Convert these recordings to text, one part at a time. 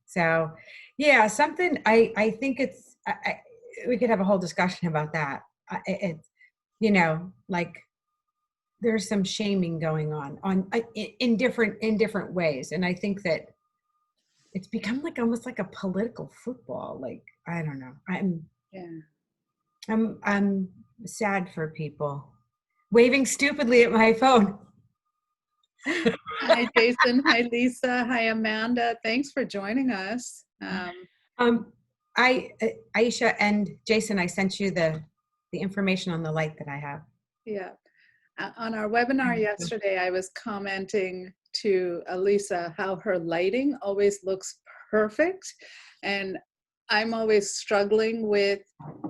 So, yeah, something I think we could have a whole discussion about that. It's, like there's some shaming going in different ways, and I think that it's become like almost like a political football. Like, I don't know. Yeah. I'm sad for people waving stupidly at my phone. Hi, Jason. Hi, Lisa. Hi, Amanda. Thanks for joining us. Um, Aisha and Jason, I sent you the information on the light that I have. Yeah. On our webinar yesterday, I was commenting to Elisa how her lighting always looks perfect. And I'm always struggling with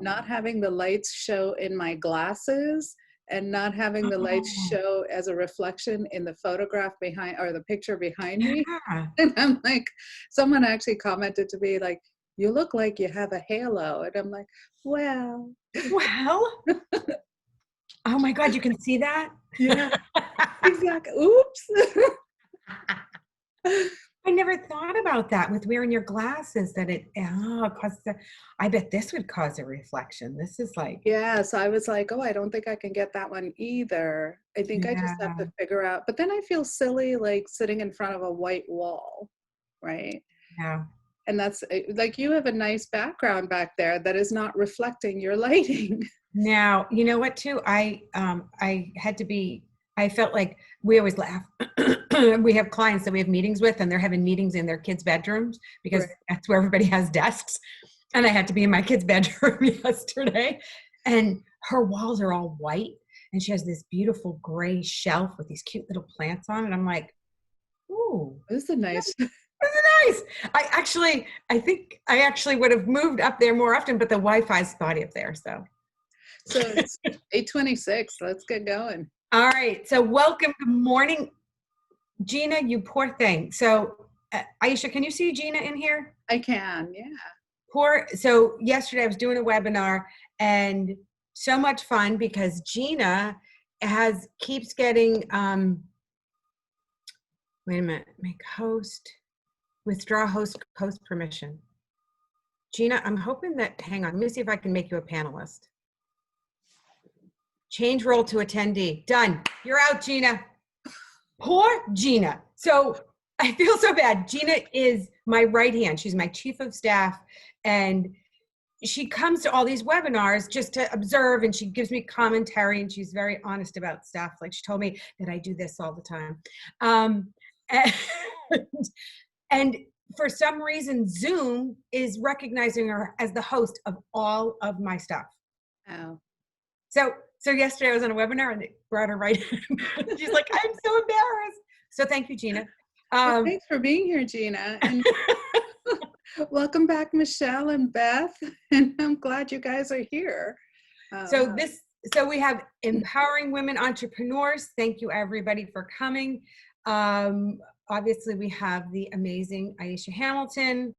not having the lights show in my glasses and not having the lights show as a reflection in the photograph behind or the picture behind me. Yeah. And I'm like, someone actually commented to me like, you look like you have a halo. And I'm like, well. Well, oh my God, you can see that? Yeah, exactly. Oops. I never thought about that with wearing your glasses, that I bet this would cause a reflection. This is like, Yeah, so I was like, oh, I don't think I can get that one either. I think I just have to figure out, but then I feel silly like sitting in front of a white wall, right? yeah. And that's like you have a nice background back there that is not reflecting your lighting. Now, you know what too? I felt like we always laugh. We have clients that we have meetings with, and they're having meetings in their kids' bedrooms because Right. that's where everybody has desks. And I had to be in my kid's bedroom yesterday. And her walls are all white. And she has this beautiful gray shelf with these cute little plants on it. I'm like, ooh, This is a nice. this is nice. I think I actually would have moved up there more often, but the Wi-Fi's spotty up there. So it's 8:26. Let's get going. All right. So welcome. Good morning, Gina, you poor thing. So Aisha, can you see Gina in here? I can, yeah. So yesterday I was doing a webinar, and so much fun because Gina keeps getting, wait a minute, make host, withdraw host permission. Gina, I'm hoping that, hang on, let me see if I can make you a panelist. Change role to attendee. Done. You're out, Gina. Poor Gina. So I feel so bad. Gina is my right hand. She's my chief of staff, and she comes to all these webinars just to observe, and she gives me commentary, and she's very honest about stuff. Like, she told me that I do this all the time. And, and for some reason, Zoom is recognizing her as the host of all of my stuff. Oh. So yesterday I was on a webinar and they brought her right in. She's like, I'm so embarrassed. So thank you, Gina. Well, thanks for being here, Gina. And welcome back, Michelle and Beth. And I'm glad you guys are here. So we have Empowering Women Entrepreneurs. Thank you, everybody, for coming. Obviously, we have the amazing Aisha Hamilton,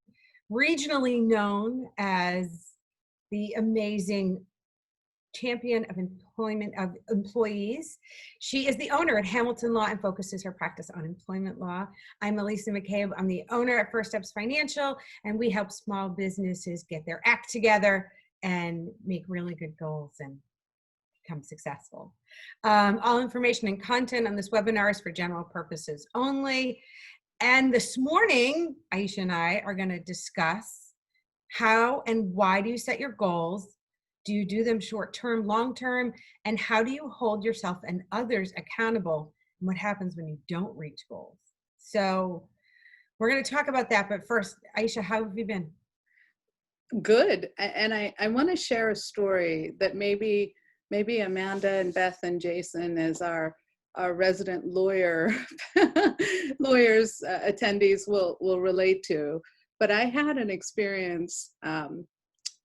regionally known as the amazing champion of employment of employees. She is the owner at Hamilton Law and focuses her practice on employment law. I'm Elisa McCabe. I'm the owner at First Steps Financial, and we help small businesses get their act together and make really good goals and become successful. All information and content on this webinar is for general purposes only. And this morning, Aisha and I are going to discuss how and why do you set your goals? Do you do them short-term, long-term? And how do you hold yourself and others accountable? And what happens when you don't reach goals? So we're going to talk about that. But first, Aisha, how have you been? Good. And I want to share a story that maybe Amanda and Beth and Jason, as our resident lawyers attendees will relate to. But I had an experience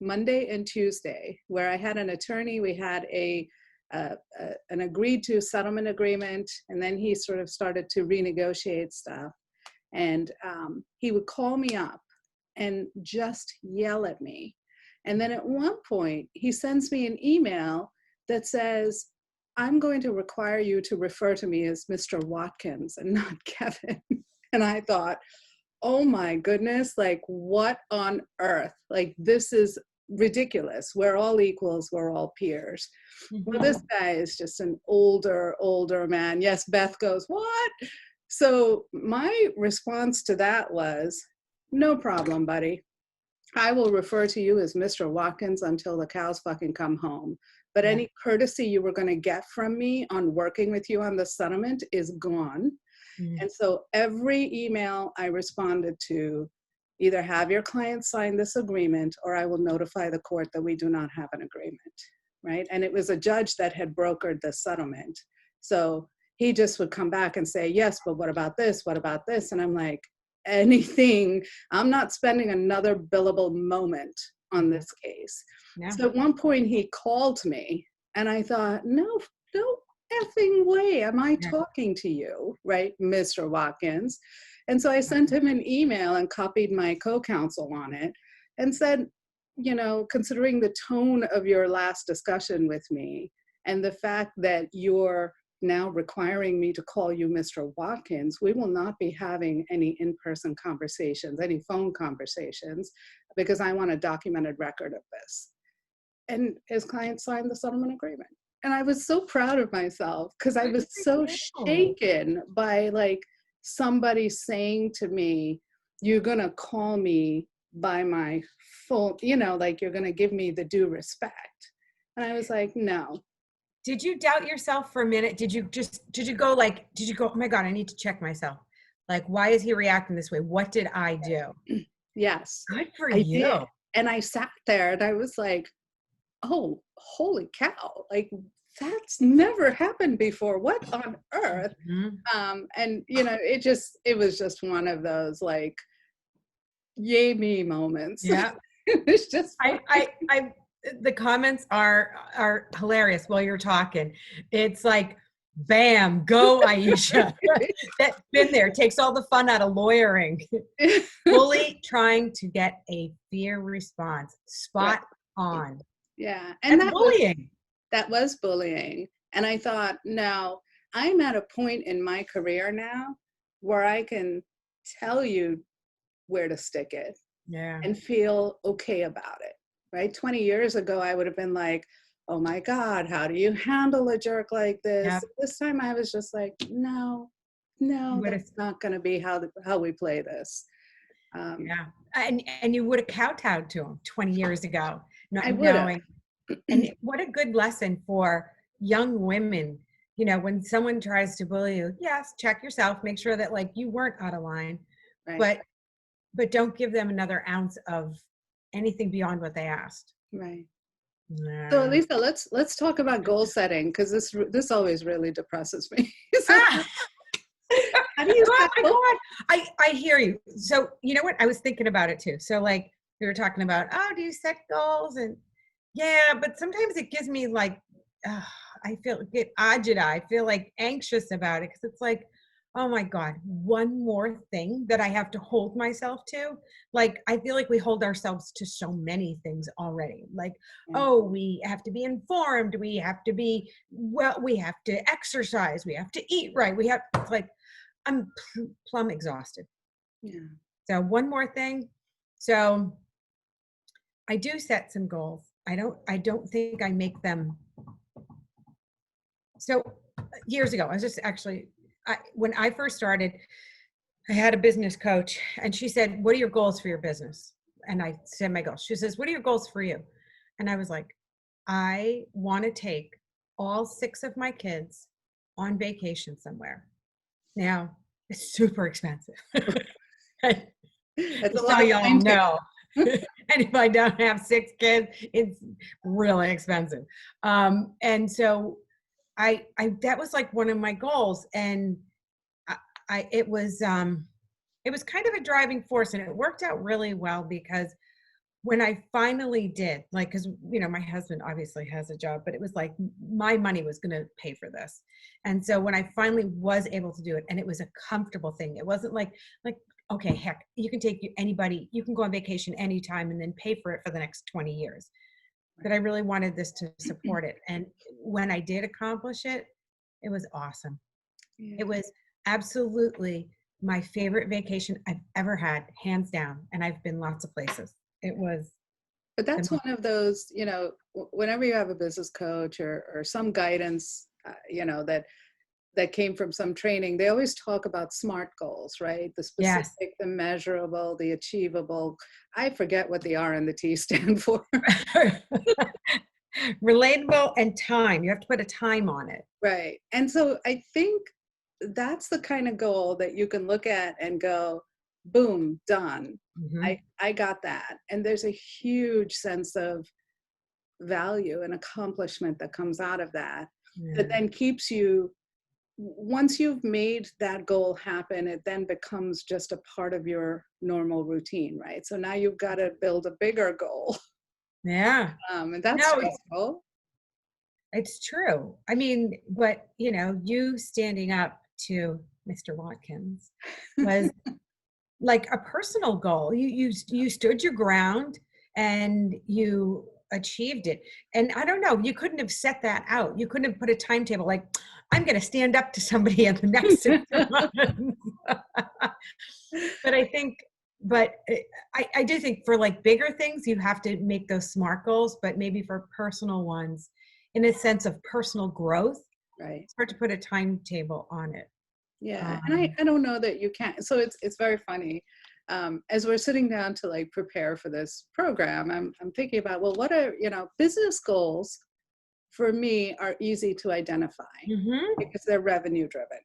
Monday and Tuesday where I had an attorney. We had an agreed to settlement agreement, and then he sort of started to renegotiate stuff. And he would call me up and just yell at me. And then at one point, he sends me an email that says, I'm going to require you to refer to me as Mr. Watkins and not Kevin. And I thought, oh my goodness, like what on earth? Like this is ridiculous. We're all equals, we're all peers. Well, Mhm. this guy is just an older man. Yes, Beth goes, what? So my response to that was, no problem, buddy. I will refer to you as Mr. Watkins until the cows fucking come home. But Yeah. any courtesy you were going to get from me on working with you on the settlement is gone. Mm. And so every email I responded to, either have your client sign this agreement or I will notify the court that we do not have an agreement, right? And it was a judge that had brokered the settlement. So he just would come back and say, yes, but what about this? What about this? And I'm like, anything, I'm not spending another billable moment on this case. Yeah. So at one point he called me and I thought, no effing way am I Yeah. talking to you, right, Mr. Watkins? And so I sent him an email and copied my co-counsel on it and said, you know, considering the tone of your last discussion with me and the fact that you're now requiring me to call you Mr. Watkins, we will not be having any in-person conversations, any phone conversations, because I want a documented record of this. And his client signed the settlement agreement. And I was so proud of myself because I Good was for so you. shaken by like somebody saying to me, you're gonna call me by my full, you know, like you're gonna give me the due respect. And I was like, no. Did you doubt yourself for a minute? Did you go, oh my God, I need to check myself. Like, why is he reacting this way? What did I do? Yes, Good for I did. you. And I sat there and I was like, oh, holy cow, like that's never happened before. What on earth? Mhm. And you know, it was just one of those like, yay me moments. Yeah. It's just fun. The comments are hilarious while you're talking. It's like, bam, go Aisha. That's been there. Takes all the fun out of lawyering. Fully trying to get a fear response. Right. Spot on. Yeah. And That's bullying. that was bullying. And I thought, no, I'm at a point in my career now where I can tell you where to stick it Yeah. and feel okay about it, right? 20 years ago, I would have been like, oh my God, how do you handle a jerk like this? Yep. This time I was just like, no, that's not going to be how we play this. Yeah. And you would have kowtowed to him 20 years ago, not I would have. knowing. And what a good lesson for young women. You know, when someone tries to bully you, yes, check yourself, make sure that like you weren't out of line, Right. but don't give them another ounce of anything beyond what they asked. Right. So Yeah. Lisa, let's talk about goal setting because this always really depresses me. So Ah! how do you Oh set my goals? God. I hear you. So you know what? I was thinking about it too. So like we were talking about, oh, do you set goals? And yeah, but sometimes it gives me like, I get agita. I feel like anxious about it because it's like, oh my God, one more thing that I have to hold myself to. Like, I feel like we hold ourselves to so many things already. Like, Yeah. oh, we have to be informed. We have to be, well, we have to exercise. We have to eat right. We have, it's like, I'm plumb exhausted. Yeah. So one more thing. So I do set some goals. I don't think I make them. So years ago, I was just actually, when I first started, I had a business coach and she said, what are your goals for your business? And I said my goals. She says, what are your goals for you? And I was like, I want to take all 6 of my kids on vacation somewhere. Now, it's super expensive. It's a So lot of y'all time know. And if I don't have 6 kids, it's really expensive. And so I that was like one of my goals, and it was kind of a driving force, and it worked out really well because when I finally did, like, because you know my husband obviously has a job, but it was like my money was going to pay for this, and so when I finally was able to do it, and it was a comfortable thing, it wasn't like okay, heck, you can take anybody, you can go on vacation anytime and then pay for it for the next 20 years. But I really wanted this to support it, and when I did accomplish it, it was awesome. Yeah. It was absolutely my favorite vacation I've ever had, hands down. And I've been lots of places. It was But the that's one of those, whenever you have a business coach or some guidance, that came from some training, they always talk about SMART goals, right? The yes. specific, the measurable, the achievable. I forget what the R and the T stand for. Relatable and time. You have to put a time on it. Right. And so I think that's the kind of goal that you can look at and go, boom, done. Mhm. I got that. And there's a huge sense of value and accomplishment that comes out of that, that Yeah. then keeps you, once you've made that goal happen, it then becomes just a part of your normal routine, right? So now you've got to build a bigger goal. Yeah. And that's No, stressful. it's true. I mean, but you standing up to Mr. Watkins was like a personal goal. You stood your ground and you achieved it. And I don't know, you couldn't have set that out. You couldn't have put a timetable like, I'm going to stand up to somebody in the next 6 months. But I think, but I do think for like bigger things, you have to make those SMART goals, but maybe for personal ones, in a sense of personal growth, Right. it's hard to put a timetable on it. Yeah. And Um, I don't know that you can. So it's very funny. As we're sitting down to like prepare for this program, I'm thinking about, well, what are, business goals for me are easy to identify mhm. because they're revenue driven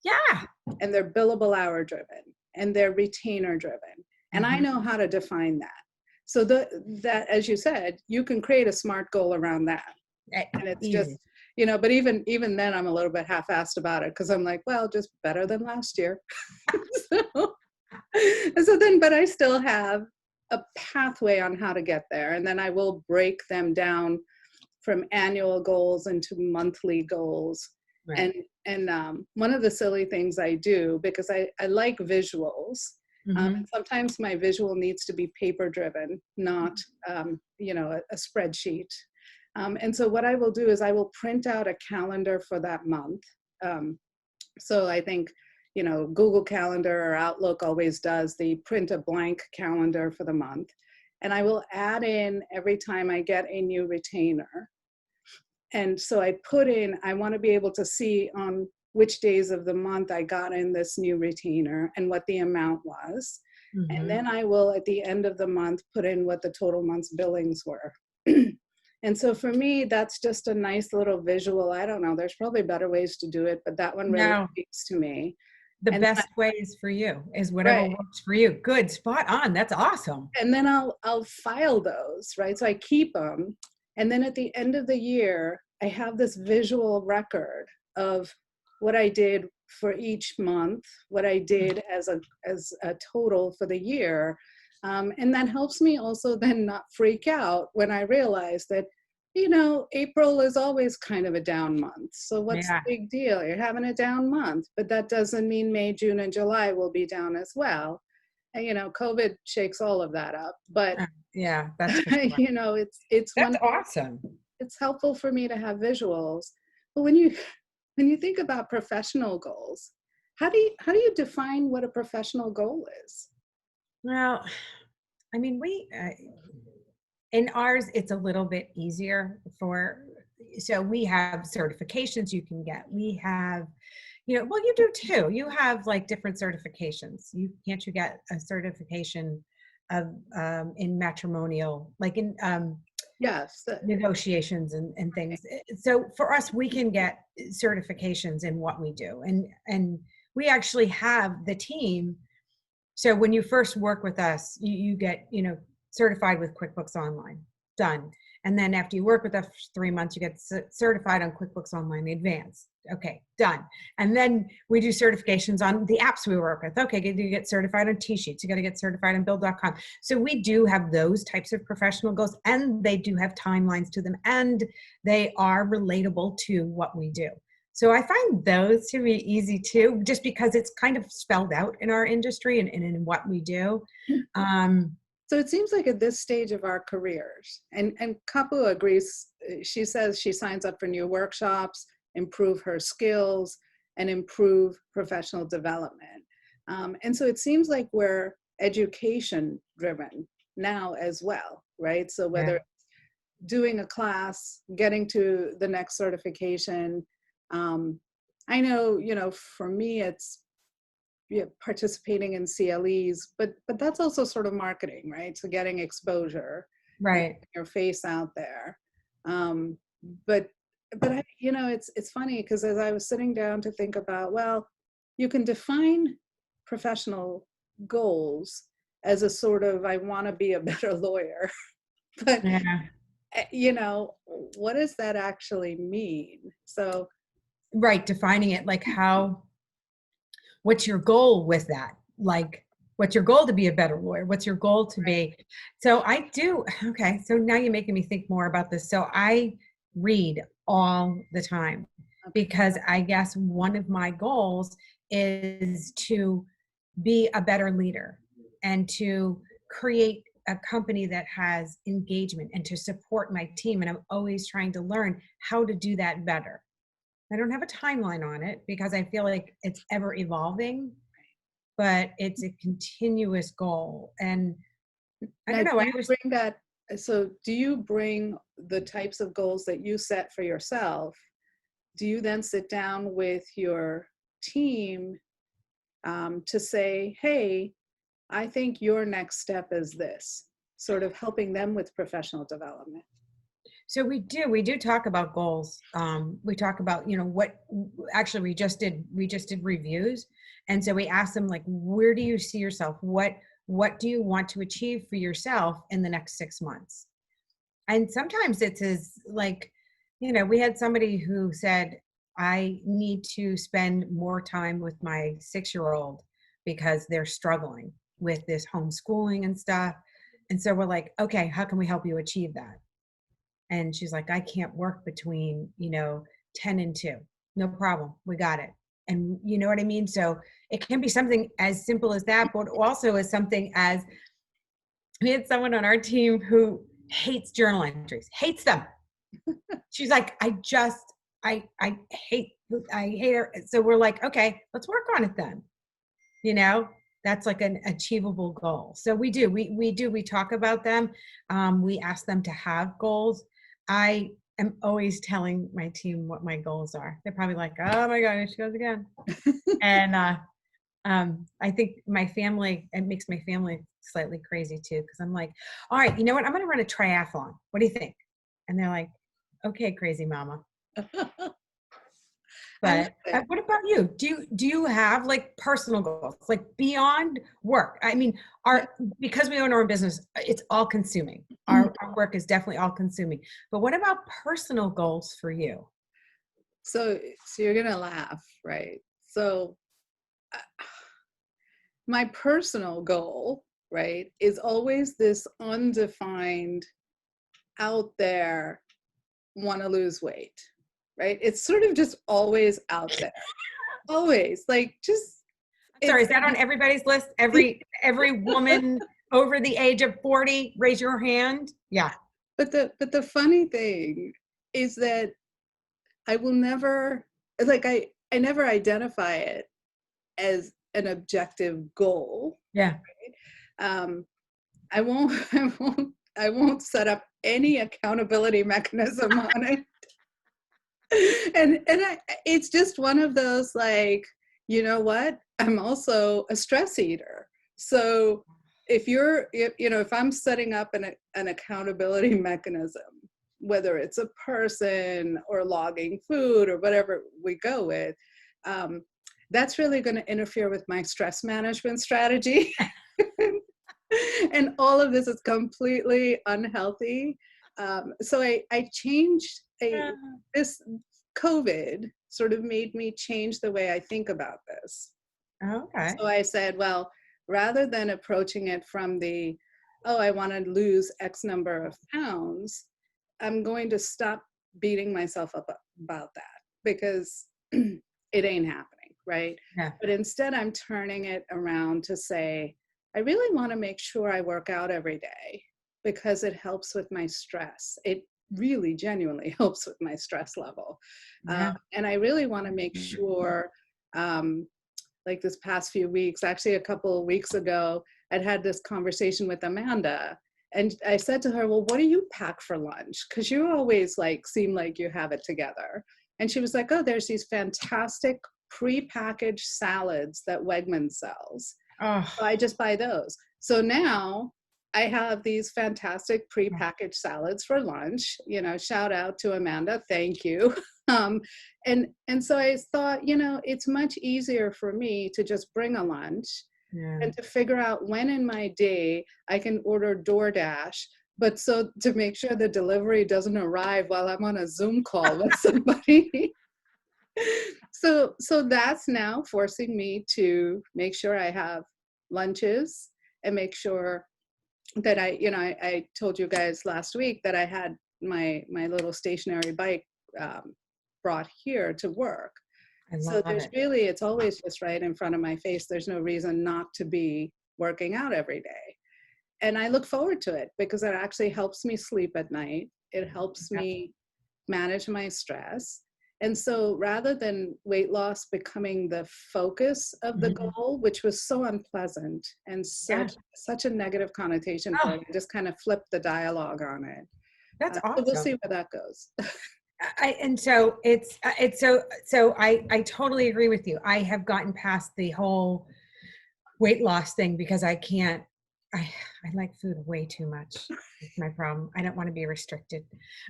Yeah. and they're billable hour driven and they're retainer driven. And I Mhm. know how to define that. So that, as you said, you can create a SMART goal around that. And it's just, Easy. but even then I'm a little bit half-assed about it because I'm like, well, just better than last year. so, but I still have a pathway on how to get there. And then I will break them down from annual goals into monthly goals. Right. And one of the silly things I do, because I like visuals, and Mhm. sometimes my visual needs to be paper driven, not a spreadsheet. And so what I will do is I will print out a calendar for that month. So I think, Google Calendar or Outlook always does the print a blank calendar for the month. And I will add in every time I get a new retainer. And so I put in, I want to be able to see on which days of the month I got in this new retainer and what the amount was. And Mhm. then I will, at the end of the month, put in what the total month's billings were. And so for me, that's just a nice little visual. I don't know, there's probably better ways to do it, but that one really No, speaks to me. the And best way is for you, is whatever right. works for you. Good, spot on. That's awesome. And then I'll file those, right? So I keep them. And then at the end of the year, I have this visual record of what I did for each month, what I did as a total for the year. And that helps me also then not freak out when I realize that, April is always kind of a down month. So what's the Yeah. big deal? You're having a down month, but that doesn't mean May, June, and July will be down as well. And, COVID shakes all of that up, but Yeah, that's for sure. it's That's one, awesome. it's helpful for me to have visuals. But when you think about professional goals, how do you define what a professional goal is? Well, I mean, in ours, it's a little bit easier so we have certifications you can get. We have, well, you do too. You have like different certifications. Can't you get a certification of in matrimonial, like in Yes. negotiations and things. So for us, we can get certifications in what we do, and we actually have the team. So when you first work with us, you get certified with QuickBooks Online, done. And then after you work with us for 3 months, you get certified on QuickBooks Online Advanced. Okay, done. And then we do certifications on the apps we work with. Okay, you get certified on T-Sheets. You got to get certified on Bill.com. So we do have those types of professional goals, and they do have timelines to them, and they are relatable to what we do. So I find those to be easy too, just because it's kind of spelled out in our industry and in what we do. Um, So it seems like at this stage of our careers, and Kapu agrees, she says she signs up for new workshops, improve her skills, and improve professional development. And so it seems like we're education driven now as well, right? So Yeah. whether doing a class, getting to the next certification, I know, for me, it's participating in CLEs, but that's also sort of marketing, right? So getting exposure, Right. your face out there. Um, but I, it's funny because as I was sitting down to think about, well, you can define professional goals as a sort of I want to be a better lawyer, but Yeah. what does that actually mean? So Right. Defining it, like what's your goal with that? Like, what's your goal to be a better lawyer? What's your goal to be? So I do. Okay. So now you're making me think more about this. So I read all the time because I guess one of my goals is to be a better leader and to create a company that has engagement and to support my team. And I'm always trying to learn how to do that better. I don't have a timeline on it because I feel like it's ever evolving, but it's a continuous goal. And I now, don't know, do I you was bring that? So, do you bring the types of goals that you set for yourself? Do you then sit down with your team to say, "Hey, I think your next step is this," sort of helping them with professional development? so we do talk about goals. We talk about, what actually we just did reviews. And so we asked them like, where do you see yourself? What do you want to achieve for yourself in the next 6 months? And sometimes it's as like, we had somebody who said, I need to spend more time with my 6-year-old because they're struggling with this homeschooling and stuff. And so we're like, okay, how can we help you achieve that? And she's like, I can't work between, 10 and 2. No problem. We got it. And you know what I mean? So it can be something as simple as that, but also as something as we had someone on our team who hates journal entries, hates them. She's like, I hate, I hate her. So we're like, okay, let's work on it then. You know, that's like an achievable goal. So we talk about them. We ask them to have goals. I am always telling my team what my goals are. They're probably like, oh my God, here she goes again. And I think it makes my family slightly crazy too. Cause I'm like, all right, you know what? I'm going to run a triathlon. What do you think? And they're like, okay, crazy mama. I love But it. what about you? Do you have like personal goals, like beyond work? I mean, because we own our own business, it's all consuming. Our work is definitely all consuming. But what about personal goals for you? So you're gonna laugh, right? So uh, my personal goal, right, is always this undefined, out there, want to lose weight, right? It's sort of just always out there, always like just Sorry, it's. is that on everybody's list? Every woman over the age of 40, raise your hand. Yeah. But the funny thing is that I will never like I never identify it as an objective goal. Yeah. Um, I won't I won't set up any accountability mechanism on it. It's just one of those like, you know what? I'm also a stress eater. So if I'm setting up an accountability mechanism, whether it's a person or logging food or whatever we go with, um, that's really going to interfere with my stress management strategy. And all of this is completely unhealthy. So I changed this COVID sort of made me change the way I think about this. Okay. So I said, well, rather than approaching it from oh, I want to lose X number of pounds, I'm going to stop beating myself up about that because it ain't happening, right? Yeah. But instead, I'm turning it around to say, I really want to make sure I work out every day because it helps with my stress. It really genuinely helps with my stress level. Yeah. And I really want to make sure um, like this past few weeks, actually a couple of weeks ago, I'd had this conversation with Amanda, and I said to her, well, what do you pack for lunch? Because you always like seem like you have it together. And she was like, oh, there's these fantastic pre-packaged salads that Wegmans sells. Oh, So I just buy those. So now I have these fantastic pre-packaged salads for lunch. You know, shout out to Amanda, thank you. And so I thought, you know, it's much easier for me to just bring a lunch yeah. and to figure out when in my day I can order DoorDash, but so to make sure the delivery doesn't arrive while I'm on a Zoom call with somebody. So that's now forcing me to make sure I have lunches and make sure that I told you guys last week that I had my little stationary bike brought here to work. I So love there's it. really, it's always just right in front of my face. There's no reason not to be working out every day. And I look forward to it because it actually helps me sleep at night. It helps Yep. me manage my stress. And so rather than weight loss becoming the focus of the Mhm. goal, which was so unpleasant and Yeah. such a negative connotation for Oh, it, I just kind of flipped the dialogue on it. that's So we'll see awesome. where that goes. And so it's so I totally agree with you. I have gotten past the whole weight loss thing because I can't. I like food way too much. It's my problem. I don't want to be restricted.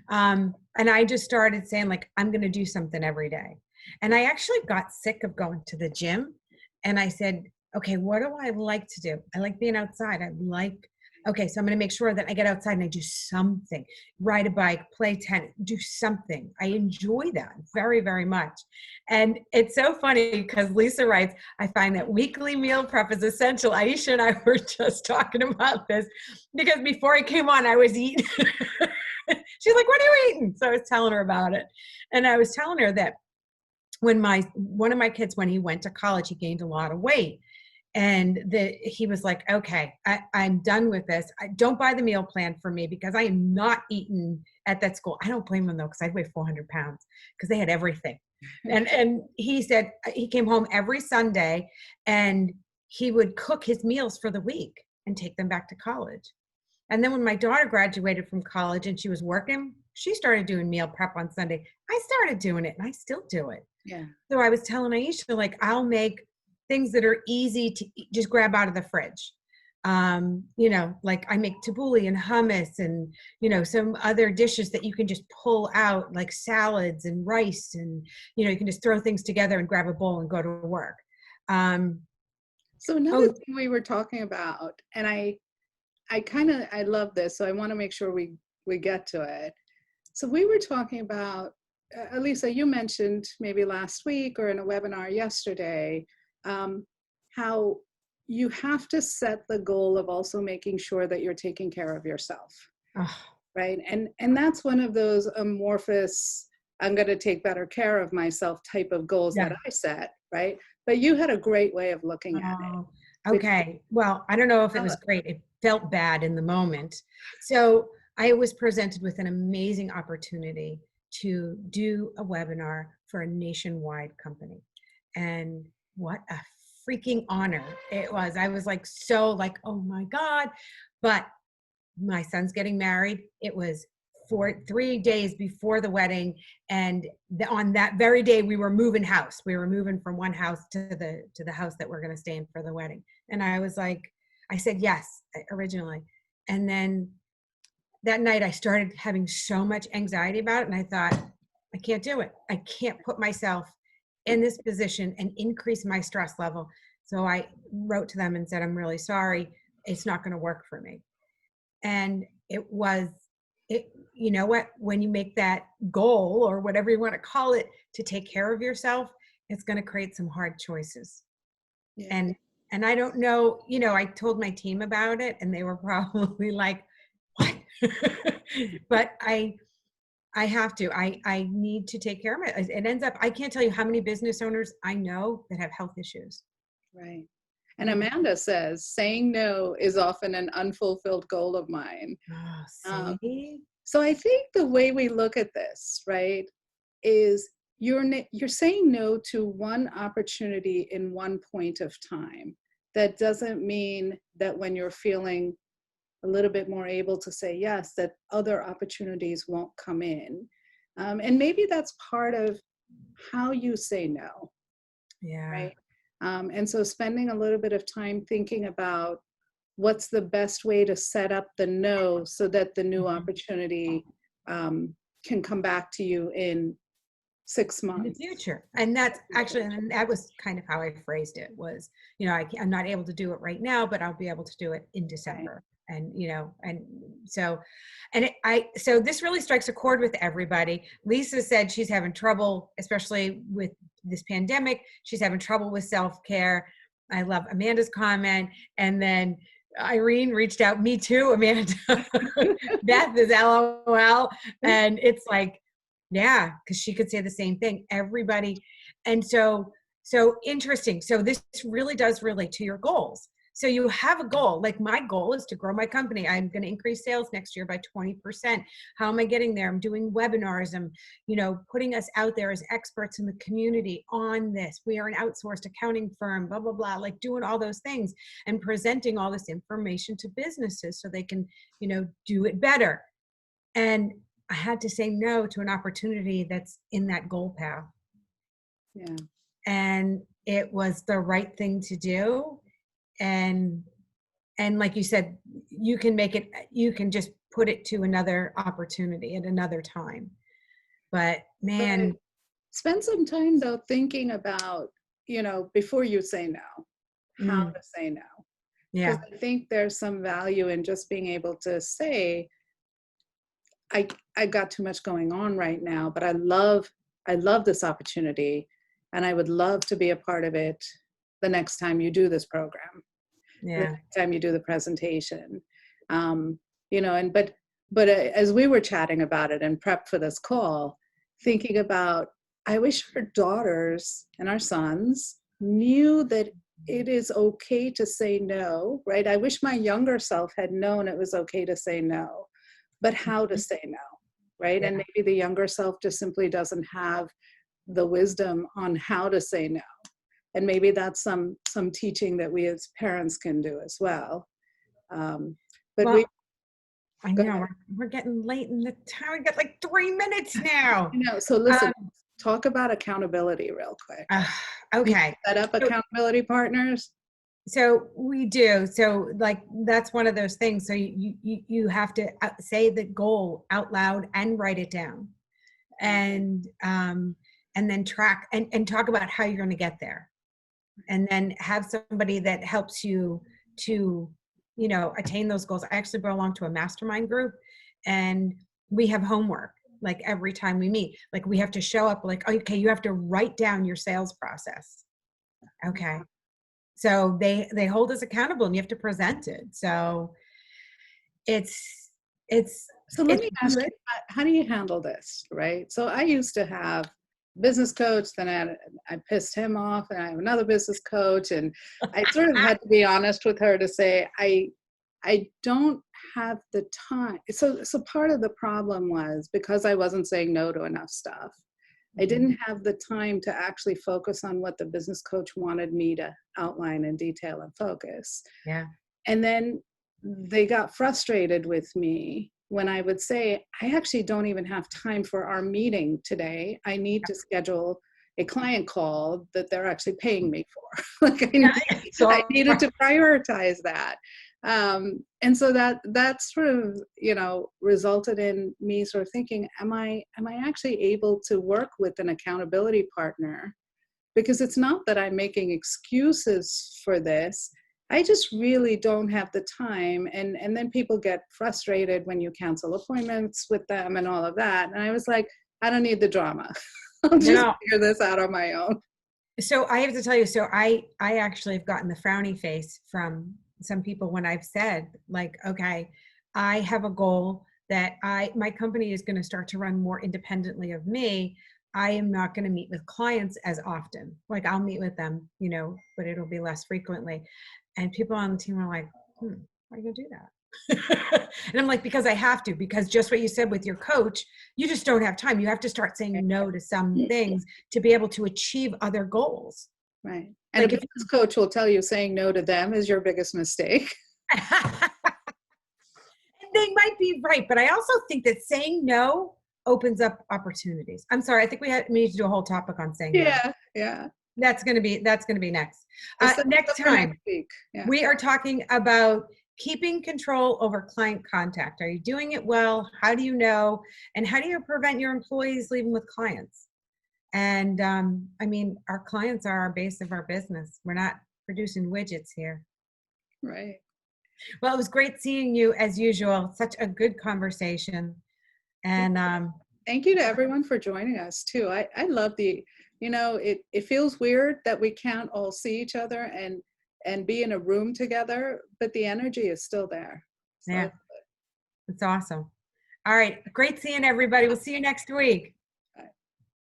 And I just started saying like I'm going to do something every day. And I actually got sick of going to the gym. And I said, okay, what do I like to do? I like being outside. Okay, so I'm going to make sure that I get outside and I do something, ride a bike, play tennis, do something. I enjoy that very, very much. And it's so funny because Lisa writes, I find that weekly meal prep is essential. Aisha and I were just talking about this because before I came on, I was eating. She's like, what are you eating? So I was telling her about it. And I was telling her that when one of my kids, when he went to college, he gained a lot of weight. And he was like, okay, I'm done with this. Don't buy the meal plan for me because I am not eating at that school. I don't blame him though, because I weigh 400 pounds because they had everything. And he said he came home every Sunday and he would cook his meals for the week and take them back to college. And then when my daughter graduated from college and she was working, she started doing meal prep on Sunday. I started doing it and I still do it. Yeah. So I was telling Aisha, like, I'll make things that are easy to just grab out of the fridge. Like I make tabbouleh and hummus and, some other dishes that you can just pull out, like salads and rice. And, you can just throw things together and grab a bowl and go to work. So another Oh, thing we were talking about, and I love this, so I want to make sure we get to it. So we were talking about, Elisa, you mentioned maybe last week or in a webinar yesterday, how you have to set the goal of also making sure that you're taking care of yourself, oh, right? And that's one of those amorphous, I'm going to take better care of myself type of goals yeah. that I set, right? But you had a great way of looking at it. Oh, okay. Well, I don't know if it was great. It felt bad in the moment. So I was presented with an amazing opportunity to do a webinar for a nationwide company. And what a freaking honor it was. I was like, so like, oh my God. But my son's getting married. It was 3 days before the wedding, and on that very day we were moving house. We were moving from one house to the house that we're going to stay in for the wedding. And I was like, I said yes originally, and then that night I started having so much anxiety about it, and I thought, I can't do it. I can't put myself in this position and increase my stress level. So I wrote to them and said, I'm really sorry, it's not going to work for me. And you know what, when you make that goal or whatever you want to call it to take care of yourself, it's going to create some hard choices. Yeah. And I don't know, I told my team about it and they were probably like, what? But I have to, I need to take care of it. It ends up, I can't tell you how many business owners I know that have health issues. Right. And Amanda says, saying no is often an unfulfilled goal of mine. Oh, see? So I think the way we look at this, right, is you're saying no to one opportunity in one point of time. That doesn't mean that when you're feeling a little bit more able to say yes, that other opportunities won't come in. And maybe that's part of how you say no, Yeah. right? And so spending a little bit of time thinking about what's the best way to set up the no so that the new Mhm. opportunity can come back to you in 6 In the months. future. And that's actually, and that was kind of how I phrased it was, I'm not able to do it right now, but I'll be able to do it in Right. December. And, and so, so this really strikes a chord with everybody. Lisa said she's having trouble, especially with this pandemic. She's having trouble with self-care. I love Amanda's comment. And then Irene reached out, me too, Amanda. Beth is LOL. And it's like, yeah, because she could say the same thing. Everybody. And so interesting. So this really does relate to your goals. So you have a goal. Like my goal is to grow my company. I'm going to increase sales next year by 20%. How am I getting there? I'm doing webinars. I'm, putting us out there as experts in the community on this. We are an outsourced accounting firm, blah, blah, blah, like doing all those things and presenting all this information to businesses so they can, do it better. And I had to say no to an opportunity that's in that goal path. Yeah. And it was the right thing to do. And like you said, you can just put it to another opportunity at another time. But But man, spend some time though thinking about, before you say no, how mm, to say no. Because yeah, I think there's some value in just being able to say, I got too much going on right now, but I love this opportunity and I would love to be a part of it the next time you do this program, the yeah. next time you do the presentation. And but as we were chatting about it and prep for this call, thinking about, I wish our daughters and our sons knew that it is okay to say no, right? I wish my younger self had known it was okay to say no, but how to say no, right? Yeah. And maybe the younger self just simply doesn't have the wisdom on how to say no. And maybe that's some teaching that we as parents can do as well. But we Well, I go know ahead. we're getting late in the time. We got like 3 minutes now. So Um, listen, talk about accountability real quick. uh, You okay. set up So accountability partners. So we do. So like that's one of those things. So you have to say the goal out loud and write it down, and then track and talk about how you're going to get there, and then have somebody that helps you to attain those goals. I actually belong to a mastermind group, and we have homework like every time we meet. Like we have to show up. Like, okay, you have to write down your sales process. Okay, so they hold us accountable and you have to present it. So it's it's So let it's me ask you, how do you handle this, right? So I used to have business coach, then I pissed him off, and I have another business coach, and I sort of had to be honest with her to say I don't have the time. So part of the problem was because I wasn't saying no to enough stuff. I didn't have the time to actually focus on what the business coach wanted me to outline in detail and focus. yeah. And then they got frustrated with me when I would say, I actually don't even have time for our meeting today. I need to schedule a client call that they're actually paying me for. Like I So needed to prioritize that. And so that sort of, resulted in me sort of thinking, am I actually able to work with an accountability partner? Because it's not that I'm making excuses for this. I just really don't have the time. And then people get frustrated when you cancel appointments with them and all of that. And I was like, I don't need the drama. I'll just no. figure this out on my own. So I have to tell you, so I actually have gotten the frowny face from some people when I've said like, okay, I have a goal that my company is going to start to run more independently of me. I am not going to meet with clients as often. Like I'll meet with them, but it'll be less frequently. And people on the team are like, why are you going to do that? And I'm like, because I have to, because just what you said with your coach, you just don't have time. You have to start saying no to some things to be able to achieve other goals. Right. And Like a if business coach will tell you saying no to them is your biggest mistake. they might be right, but I also think that saying no opens up opportunities. I'm sorry, I think we need to do a whole topic on saying no. Yeah. Yeah. That's gonna be next. We'll set this Next up for time, next week. Yeah. we are talking about keeping control over client contact. Are you doing it well? How do you know? And how do you prevent your employees leaving with clients? And I mean, our clients are our base of our business. We're not producing widgets here. Right. Well, it was great seeing you as usual. Such a good conversation. And Thank you to everyone for joining us too. I love it feels weird that we can't all see each other and be in a room together, but the energy is still there. So yeah, it's awesome. All right. Great seeing everybody. We'll see you next week.